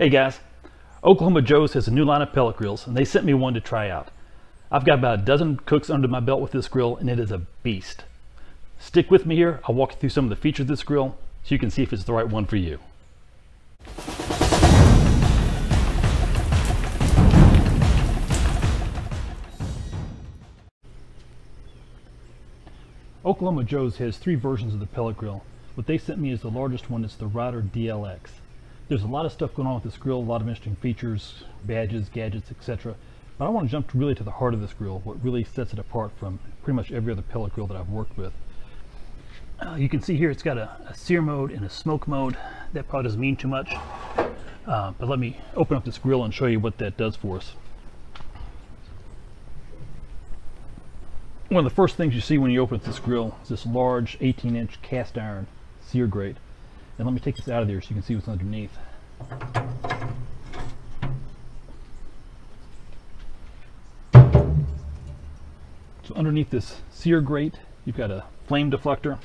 Hey guys, Oklahoma Joe's has a new line of pellet grills and they sent me one to try out. I've got about a dozen cooks under my belt with this grill and it is a beast. Stick with me here, I'll walk you through some of the features of this grill so you can see if it's the right one for you. Oklahoma Joe's has three versions of the pellet grill. What they sent me is the largest one. It's the Rider DLX. There's a lot of stuff going on with this grill, a lot of interesting features, badges, gadgets, etc. But I want to jump really to the heart of this grill, what really sets it apart from pretty much every other pellet grill that I've worked with. You can see here it's got a sear mode and a smoke mode. That probably doesn't mean too much, but let me open up this grill and show you what that does for us. One of the first things you see when you open up this grill is this large 18-inch cast iron sear grate. And let me take this out of there so you can see what's underneath. So underneath this sear grate, you've got a flame deflector.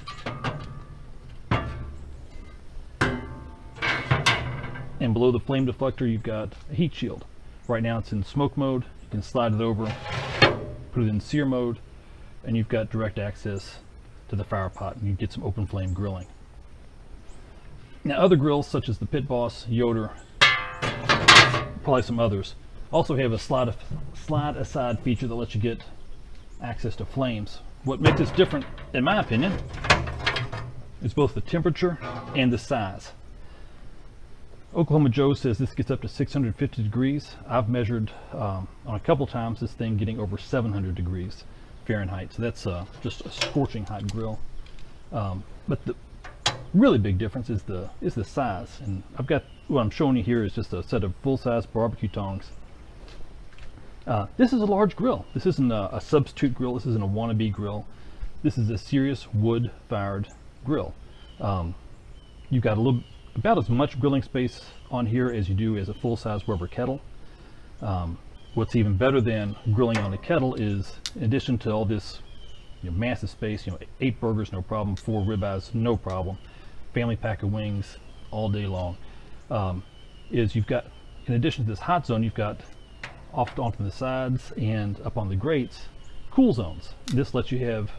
And below the flame deflector, you've got a heat shield. Right now it's in smoke mode. You can slide it over, put it in sear mode, and you've got direct access to the fire pot, and you get some open flame grilling. Now other grills such as the Pit Boss, Yoder, probably some others, also have a slide aside feature that lets you get access to flames. What makes this different, in my opinion, is both the temperature and the size. Oklahoma Joe says this gets up to 650 degrees. I've measured on a couple times this thing getting over 700 degrees Fahrenheit, so that's just a scorching hot grill. But the really big difference is the size, and I've got what I'm showing you here is just a set of full-size barbecue tongs. This is a large grill. This isn't a substitute grill. This isn't a wannabe grill. This is a serious wood-fired grill. You've got about as much grilling space on here as you do as a full-size Weber kettle. What's even better than grilling on a kettle is, in addition to all this massive space, 8 burgers no problem, 4 ribeyes no problem, family pack of wings all day long, is you've got, in addition to this hot zone, you've got off onto the sides and up on the grates cool zones. This lets you have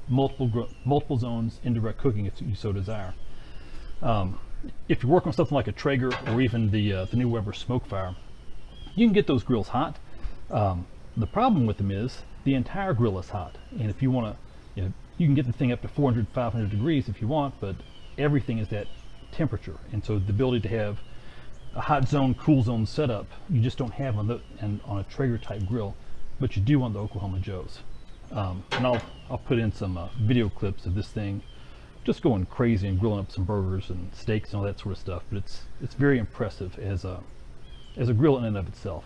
multiple zones in direct cooking if you so desire. If you're working on something like a Traeger or even the new Weber Smokefire, you can get those grills hot. The problem with them is the entire grill is hot, and if you want to, you can get the thing up to 400, 500 degrees if you want, but everything is that temperature, and so the ability to have a hot zone, cool zone setup, you just don't have on a Traeger type grill, but you do on the Oklahoma Joe's. And I'll put in some video clips of this thing just going crazy and grilling up some burgers and steaks and all that sort of stuff, but it's very impressive as a grill in and of itself.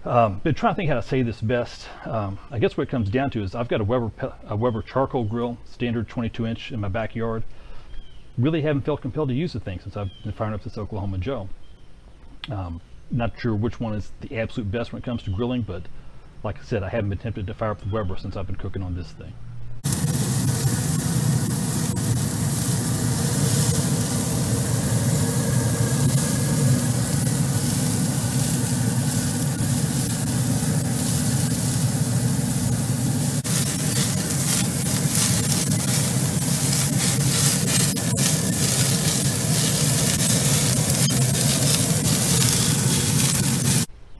Been trying to think how to say this best. I guess what it comes down to is I've got a Weber charcoal grill, standard 22-inch in my backyard. Really haven't felt compelled to use the thing since I've been firing up this Oklahoma Joe. Not sure which one is the absolute best when it comes to grilling, but like I said, I haven't been tempted to fire up the Weber since I've been cooking on this thing.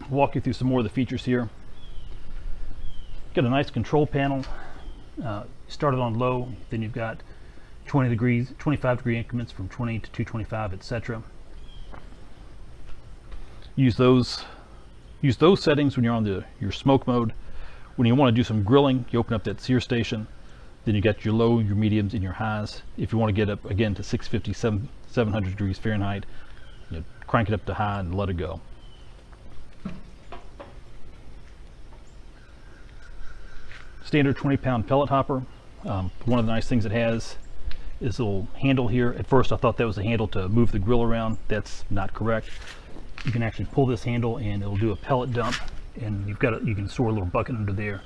Walk you through some more of the features here. Got a nice control panel. Started on low, then you've got 20 degrees, 25 degree increments from 20 to 225, etc. Use those settings when you're on your smoke mode. When you want to do some grilling, you open up that Sear Station. Then you got your low, your mediums, and your highs. If you want to get up again to 650, 700 degrees Fahrenheit, crank it up to high and let it go. Standard 20-pound pellet hopper. One of the nice things it has is a little handle here. At first I thought that was a handle to move the grill around. That's not correct. You can actually pull this handle and it'll do a pellet dump, and you can store a little bucket under there.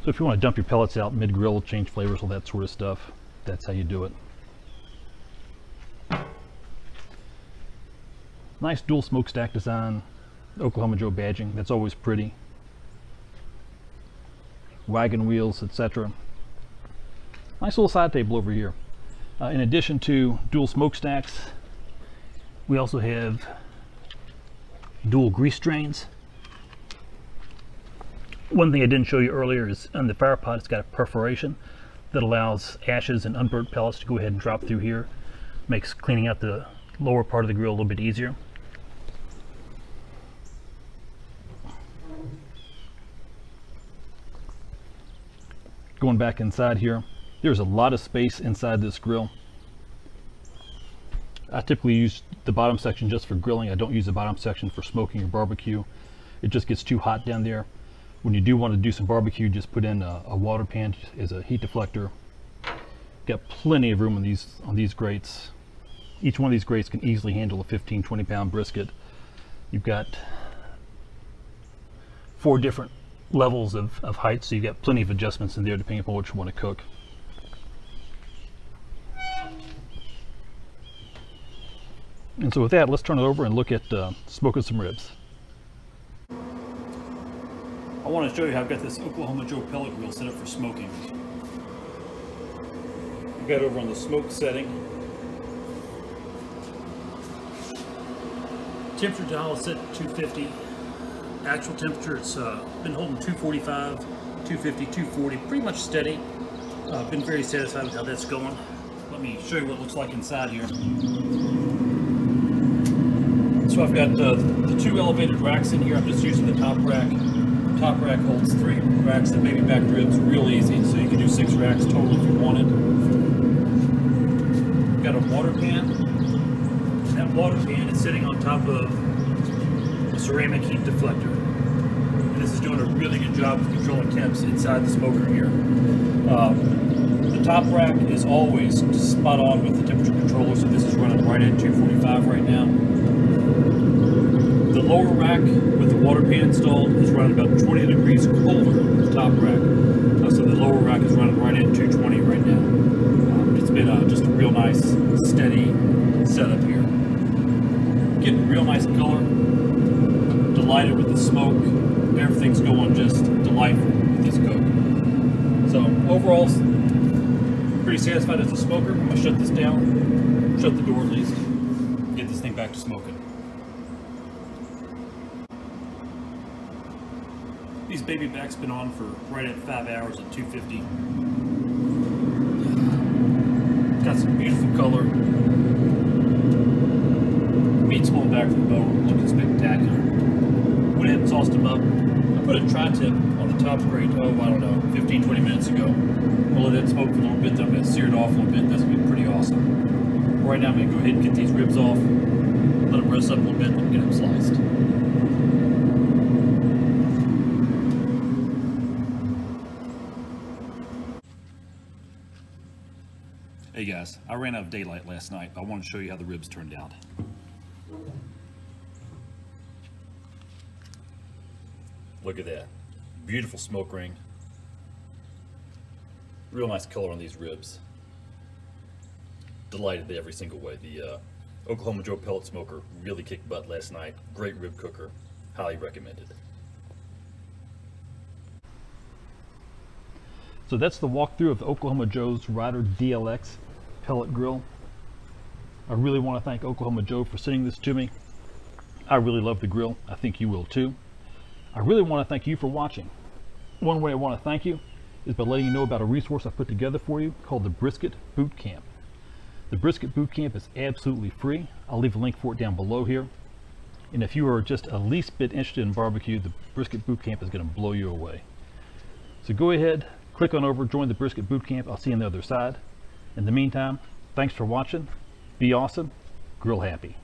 So if you want to dump your pellets out mid-grill, change flavors, all that sort of stuff, that's how you do it. Nice dual smokestack design, Oklahoma Joe badging, that's always pretty. Wagon wheels, etc. Nice little side table over here. In addition to dual smokestacks, we also have dual grease drains. One thing I didn't show you earlier is on the fire pot, it's got a perforation that allows ashes and unburnt pellets to go ahead and drop through here. Makes cleaning out the lower part of the grill a little bit easier. Going back inside here, there's a lot of space inside this grill. I typically use the bottom section just for grilling. I don't use the bottom section for smoking or barbecue. It just gets too hot down there. When you do want to do some barbecue, just put in a water pan as a heat deflector. Got plenty of room on these grates. Each one of these grates can easily handle a 15-20 pound brisket. You've got 4 different levels of height, so you've got plenty of adjustments in there depending upon what you want to cook. And so with that, let's turn it over and look at smoking some ribs. I want to show you how I've got this Oklahoma Joe pellet grill set up for smoking. I've got it over on the smoke setting. Temperature dial is set to 250. Actual temperature, it's been holding 245, 250, 240, pretty much steady. Been very satisfied with how that's going. Let me show you what it looks like inside here. So I've got the 2 elevated racks in here. I'm just using the top rack. The top rack holds 3 racks of baby back ribs, real easy. So you can do 6 racks total if you wanted. Got a water pan. That water pan is sitting on top of a ceramic heat deflector. And this is doing a really good job of controlling temps inside the smoker here. The top rack is always spot on with the temperature controller, so this is running right at 245 right now. The lower rack with the water pan installed is running about 20 degrees colder than the top rack. So the lower rack is running right at 220 right now. It's been just a real nice, steady setup here. Getting real nice color. Delighted with the smoke. Everything's going just delightful with this cook. So overall, pretty satisfied as a smoker. I'm going to shut this down, shut the door at least, get this thing back to smoking. These baby backs been on for right at 5 hours at 250. Got some beautiful color. Meat's pulling back from the bone, looking spectacular. Went ahead and sauced them up. I put a tri-tip on the top grate, I don't know, 15-20 minutes ago. We'll let that smoke for a little bit, then I'm going to sear it off a little bit. That's going to be pretty awesome. Right now I'm going to go ahead and get these ribs off, let them rest up a little bit, then get them sliced. Hey guys, I ran out of daylight last night, but I wanted to show you how the ribs turned out. Look at that. Beautiful smoke ring. Real nice color on these ribs. Delighted every single way. The Oklahoma Joe pellet smoker really kicked butt last night. Great rib cooker. Highly recommended. So that's the walkthrough of the Oklahoma Joe's Rider DLX pellet grill. I really want to thank Oklahoma Joe for sending this to me. I really love the grill. I think you will too. I really want to thank you for watching. One way I want to thank you is by letting you know about a resource I put together for you called the Brisket Boot Camp. The Brisket Boot Camp is absolutely free. I'll leave a link for it down below here. And if you are just a least bit interested in barbecue, the Brisket Boot Camp is going to blow you away. So go ahead, click on over, join the Brisket Boot Camp. I'll see you on the other side. In the meantime, thanks for watching. Be awesome. Grill happy.